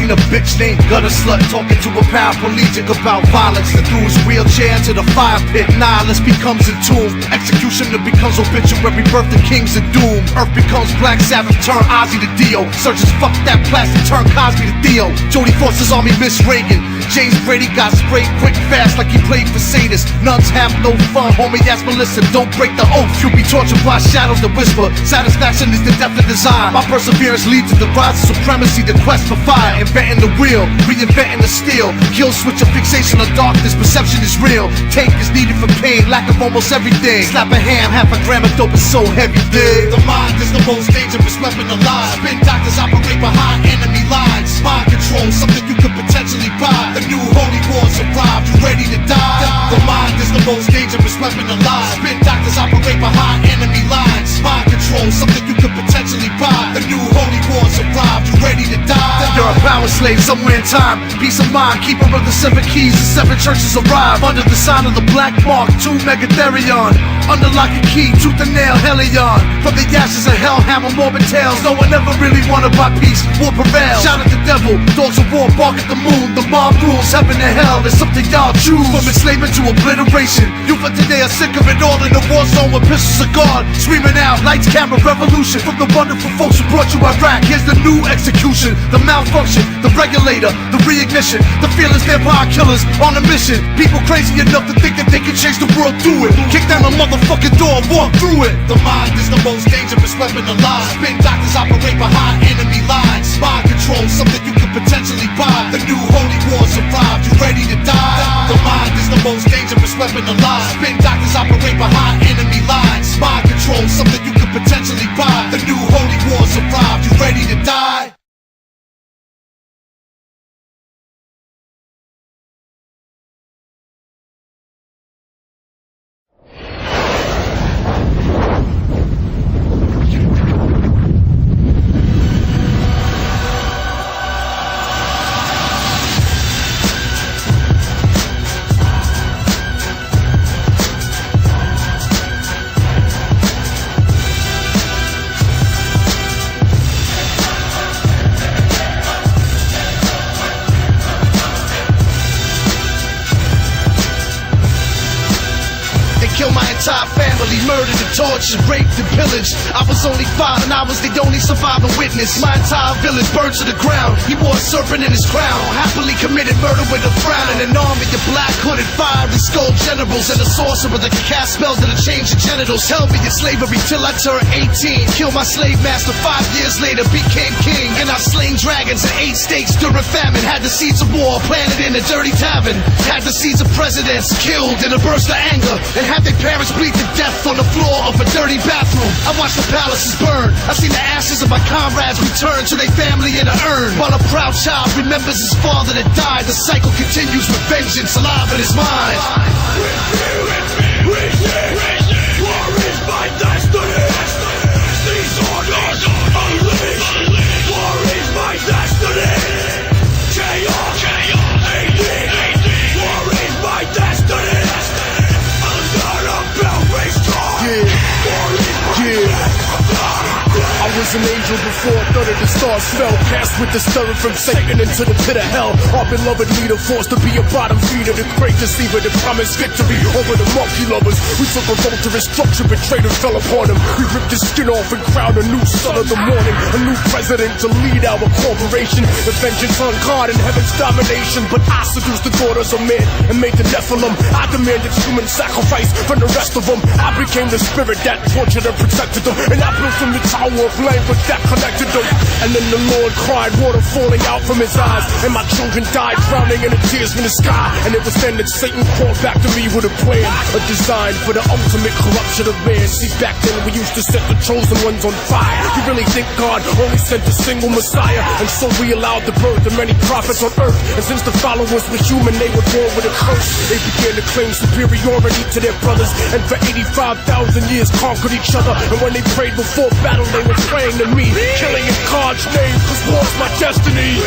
seen a bitch named gutter slut talking to a paraplegic about violence that threw his wheelchair into the fire pit. Nihilist becomes entombed, executioner becomes obituary, birth of kings of doom. Earth becomes Black Sabbath, turn Ozzy to Dio. Searches fuck that plastic, turn Cosby to Theo. Jodie Foster's army miss Reagan. James Brady got sprayed quick fast like he played for sadists. Nuns have no fun, homie, that's Melissa, don't break the oath. You'll be tortured by shadows that whisper. Satisfaction is the depth of desire. My perseverance leads to the rise of supremacy, the quest for fire. Inventing the wheel, reinventing the steel. Kill switch, a fixation on darkness, perception is real. Tank is needed for pain, lack of almost everything. Slap a ham, half a gram of dope is so heavy, dig. The mind is the most dangerous weapon alive. Spin doctors operate behind enemy lines. Mind control, something you could potentially buy. The new holy wars arrived, you ready to die? The mind is the most dangerous weapon alive. Spin doctors operate behind enemy lines. Mind control, something you could potentially buy. The new holy wars arrived, you ready to die? You're a power slave somewhere in time. Peace of mind, keeper of the 7 keys. The 7 churches arrive under the sign of the black mark. 2 Megatherion, under lock and key, tooth and nail, Helion. From the ashes of hell, hammer morbid tales. No one ever really wanted my peace, war prevails. Shout at the devil, dogs of war bark at the moon. The mob rules heaven and hell, there's something y'all choose. From enslavement to obliteration, youth of today are sick of it all in the war zone with pistols of God. Screaming out, lights, camera, revolution. From the wonderful folks who brought you Iraq, here's the new execution. The malfunction, the regulator, the reignition. The fearless vampire killers on a mission. People crazy enough to think that they can change the world through it. Kick down the motherfucking door, walk through it. The mind is the most dangerous weapon alive. Spin doctors operate behind enemy lines. Mind control, something you could potentially buy. The new holy wars arrived, you ready to die? The mind is the most dangerous weapon alive. Spin doctors operate behind enemy lines. Mind control, something you could potentially buy. The new holy wars arrived, you ready to die? Kill my entire family, murdered and tortured, raped and pillaged. I was only 5 and I was the only surviving witness. My entire village burned to the ground. He wore a serpent in his crown. Happily committed murder with a frown. And an army of black hooded fiery skull generals. And a sorcerer that could cast spells that'll change your genitals. Held me in slavery till I turned 18. Killed my slave master 5 years later, became king. And I've slain dragons and ate steaks during famine. Had the seeds of war planted in a dirty tavern. Had the seeds of presidents killed in a burst of anger. And had their parents bleed to death on the floor of a dirty bathroom. I watched the palaces burn. I seen the ashes of my comrades return to their family in an urn. While a proud child remembers his father that died, the cycle continues with vengeance alive in his mind. War is my destiny. These orders unleashed. War is my destiny. Chaos. War is my destiny. I was an angel before a third of the stars fell. Cast with the stirring from Satan into the pit of hell. Our beloved leader forced to be a bottom feeder. The great deceiver that promised victory over the monkey lovers. We took a vote to his structure, betrayed and fell upon him. We ripped his skin off and crowned a new son of the morning. A new president to lead our corporation. The vengeance on God and heaven's domination. But I seduced the daughters of men and made the Nephilim. I demanded human sacrifice from the rest of them. I became the spirit that tortured and protected them. And I built from the tower of language that connected them. And then the Lord cried, water falling out from his eyes. And my children died drowning in the tears from the sky. And it was then that Satan called back to me with a plan, a design for the ultimate corruption of man. See, back then we used to set the chosen ones on fire. You really think God only sent a single Messiah? And so we allowed the birth of many prophets on earth. And since the followers were human, they were born with a curse. They began to claim superiority to their brothers. And for 85,000 years conquered each other. And when they prayed before battle, they were praying to me, killing in God's name, 'cause war's my destiny.